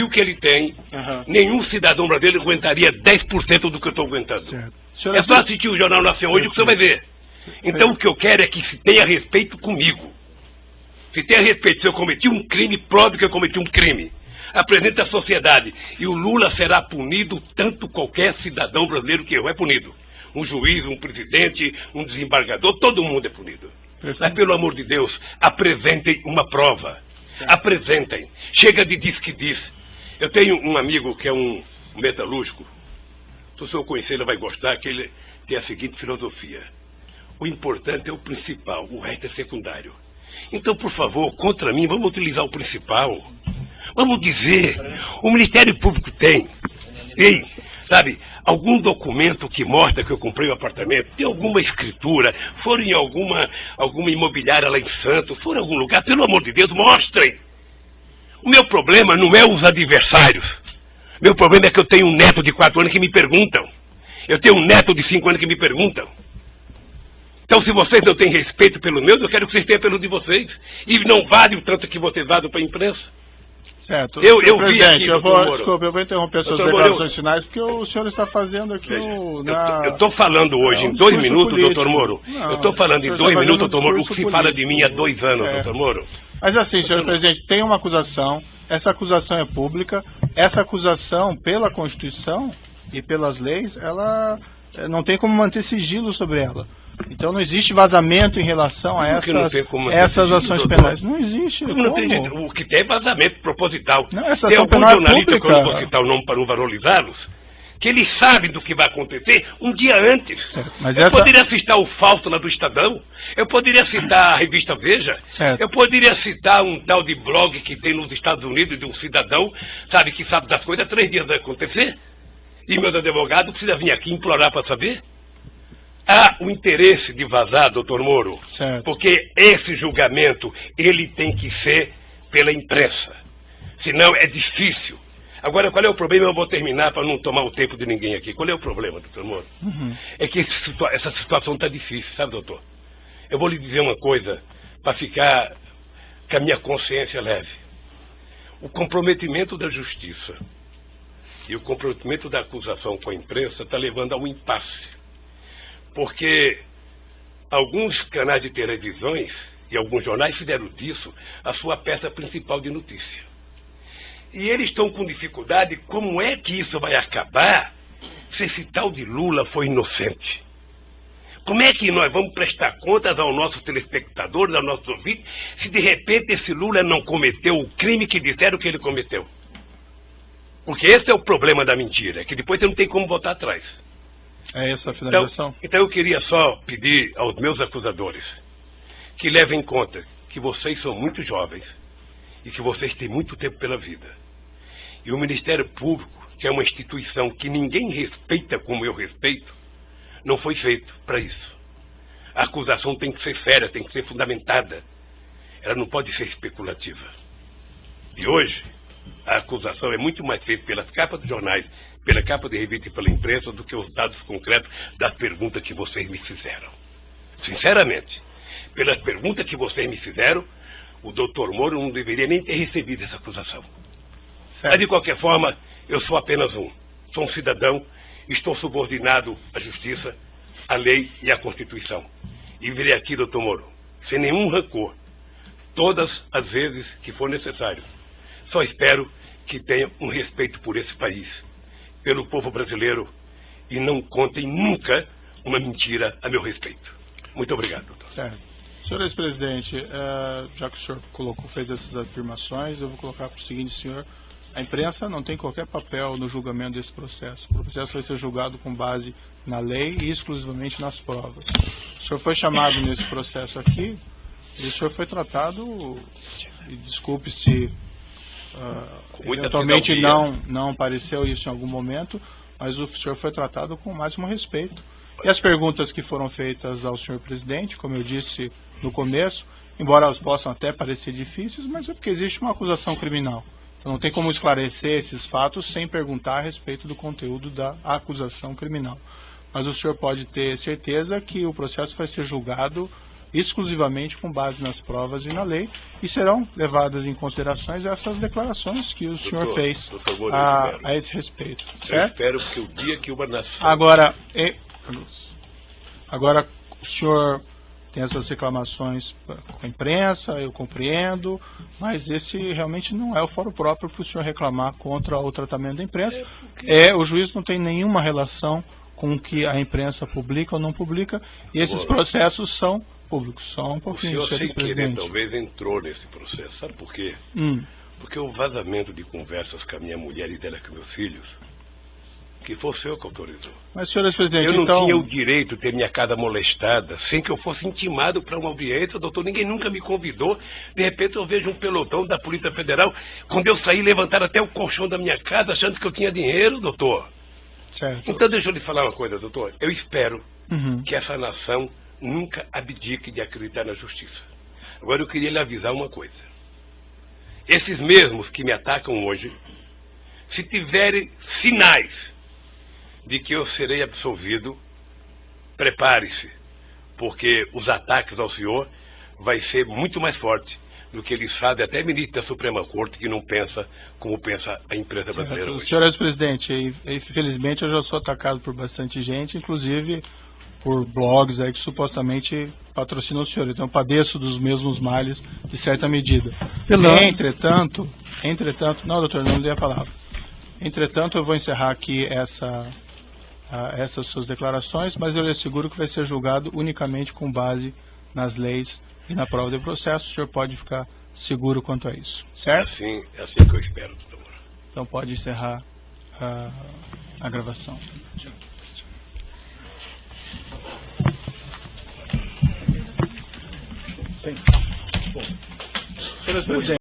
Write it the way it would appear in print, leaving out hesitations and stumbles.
o que ele tem, nenhum cidadão brasileiro aguentaria 10% do que eu estou aguentando. É só assistir o Jornal Nacional hoje que você vai ver. Então o que eu quero é que se tenha respeito comigo. Se tenha respeito, se eu cometi um crime, prove que eu cometi um crime. Apresente à sociedade. E o Lula será punido tanto qualquer cidadão brasileiro que eu é punido. Um juiz, um presidente, um desembargador, todo mundo é punido. Mas pelo amor de Deus, apresentem uma prova. Apresentem. Chega de diz que diz. Eu tenho um amigo que é um metalúrgico. Se o senhor conhecer, ele vai gostar, que ele tem a seguinte filosofia. O importante é o principal, o resto é secundário. Então, por favor, contra mim, vamos utilizar o principal. Vamos dizer, o Ministério Público tem, sabe, algum documento que mostra que eu comprei o apartamento, tem alguma escritura, foram em alguma imobiliária lá em Santos, foram em algum lugar, pelo amor de Deus, mostrem. O meu problema não é os adversários. Meu problema é que eu tenho um neto de 4 anos que me perguntam. Eu tenho um neto de 5 anos que me perguntam. Então, se vocês não têm respeito pelos meus, eu quero que vocês tenham pelo de vocês. E não vale o tanto que vocês vazam para a imprensa. Certo. Eu vi aqui, desculpa, eu vou interromper suas declarações finais, porque o senhor está fazendo aqui Eu estou falando hoje em 2 minutos, doutor Moro. Eu estou falando em 2 minutos, doutor Moro, o que se fala de mim há 2 anos, doutor Moro. Mas assim, senhor presidente, tem uma acusação, essa acusação é pública, essa acusação, pela Constituição e pelas leis, ela não tem como manter sigilo sobre ela. Então não existe vazamento em relação a essas ações penais. Não existe. O que tem é vazamento proposital. Não, essa tem ação alguns penal jornalistas, pública. que eu não vou citar o nome para não valorizá-los, que eles sabem do que vai acontecer um dia antes. Eu poderia citar o Fausto lá do Estadão, eu poderia citar a revista Veja, eu poderia citar um tal de blog que tem nos Estados Unidos de um cidadão, sabe, que sabe das coisas, 3 dias vai acontecer, e meus advogados precisam vir aqui implorar para saber. Há o interesse de vazar, doutor Moro, porque esse julgamento, ele tem que ser pela imprensa, senão é difícil. Agora, qual é o problema? Eu vou terminar para não tomar o tempo de ninguém aqui. Qual é o problema, doutor Moro? É que essa situação está difícil, sabe, doutor? Eu vou lhe dizer uma coisa, para ficar com a minha consciência leve. O comprometimento da justiça e o comprometimento da acusação com a imprensa está levando a um impasse. Porque alguns canais de televisões e alguns jornais fizeram disso a sua peça principal de notícia. E eles estão com dificuldade, como é que isso vai acabar se esse tal de Lula foi inocente? Como é que nós vamos prestar contas aos nossos telespectadores, aos nossos ouvintes, se de repente esse Lula não cometeu o crime que disseram que ele cometeu? Porque esse é o problema da mentira, que depois você não tem como voltar atrás. É essa a finalização? Então eu queria só pedir aos meus acusadores que levem em conta que vocês são muito jovens e que vocês têm muito tempo pela vida. E o Ministério Público, que é uma instituição que ninguém respeita como eu respeito, não foi feito para isso. A acusação tem que ser séria, tem que ser fundamentada. Ela não pode ser especulativa. E hoje, a acusação é muito mais feita pelas capas dos jornais, pela capa de revista e pela imprensa, do que os dados concretos das perguntas que vocês me fizeram. Sinceramente, pelas perguntas que vocês me fizeram, o doutor Moro não deveria nem ter recebido essa acusação. Mas, de qualquer forma, eu sou apenas sou um cidadão, estou subordinado à justiça, à lei e à Constituição. E virei aqui, doutor Moro, sem nenhum rancor, todas as vezes que for necessário. Só espero que tenha um respeito por esse país, pelo povo brasileiro, e não contem nunca uma mentira a meu respeito. Muito obrigado, doutor. Certo. Senhor ex-presidente, já que o senhor fez essas afirmações, eu vou colocar para o seguinte, senhor: a imprensa não tem qualquer papel no julgamento desse processo. O processo vai ser julgado com base na lei e exclusivamente nas provas. O senhor foi chamado nesse processo aqui e o senhor foi tratado, e desculpe se eventualmente não pareceu isso em algum momento, mas o senhor foi tratado com o máximo respeito. E as perguntas que foram feitas ao senhor presidente, como eu disse no começo, embora elas possam até parecer difíceis, mas é porque existe uma acusação criminal. Então não tem como esclarecer esses fatos sem perguntar a respeito do conteúdo da acusação criminal. Mas o senhor pode ter certeza que o processo vai ser julgado exclusivamente com base nas provas e na lei, e serão levadas em considerações essas declarações que o senhor fez a esse respeito. Eu espero que o dia que uma nação... Agora, o senhor tem essas reclamações com a imprensa, eu compreendo, mas esse realmente não é o fórum próprio para o senhor reclamar contra o tratamento da imprensa. O juiz não tem nenhuma relação com o que a imprensa publica ou não publica, e esses processos são públicos. Só um pouquinho, o senhor, sem querer, talvez entrou nesse processo. Sabe por quê? Porque o vazamento de conversas com a minha mulher e dela com meus filhos, que foi o senhor que autorizou. Mas, senhor presidente, eu não tinha o direito de ter minha casa molestada sem que eu fosse intimado para uma audiência, doutor. Ninguém nunca me convidou. De repente eu vejo um pelotão da Polícia Federal. Quando eu saí, levantaram até o colchão da minha casa achando que eu tinha dinheiro, doutor. Certo. Então deixa eu lhe falar uma coisa, doutor. Eu espero que essa nação nunca abdique de acreditar na justiça. Agora eu queria lhe avisar uma coisa. Esses mesmos que me atacam hoje, se tiverem sinais de que eu serei absolvido, prepare-se, porque os ataques ao senhor vai ser muito mais forte do que eles fazem, até ministro da Suprema Corte, que não pensa como pensa a imprensa brasileira hoje. Senhor ex-presidente, infelizmente eu já sou atacado por bastante gente, inclusive por blogs aí que supostamente patrocinam o senhor. Então eu padeço dos mesmos males de certa medida. Entretanto, não, doutor, não lhe a palavra. Entretanto, eu vou encerrar aqui essas suas declarações, mas eu lhe asseguro que vai ser julgado unicamente com base nas leis e na prova de processo. O senhor pode ficar seguro quanto a isso, certo? É assim que eu espero, doutor. Então pode encerrar a gravação. Sim. Bom, senhor presidente.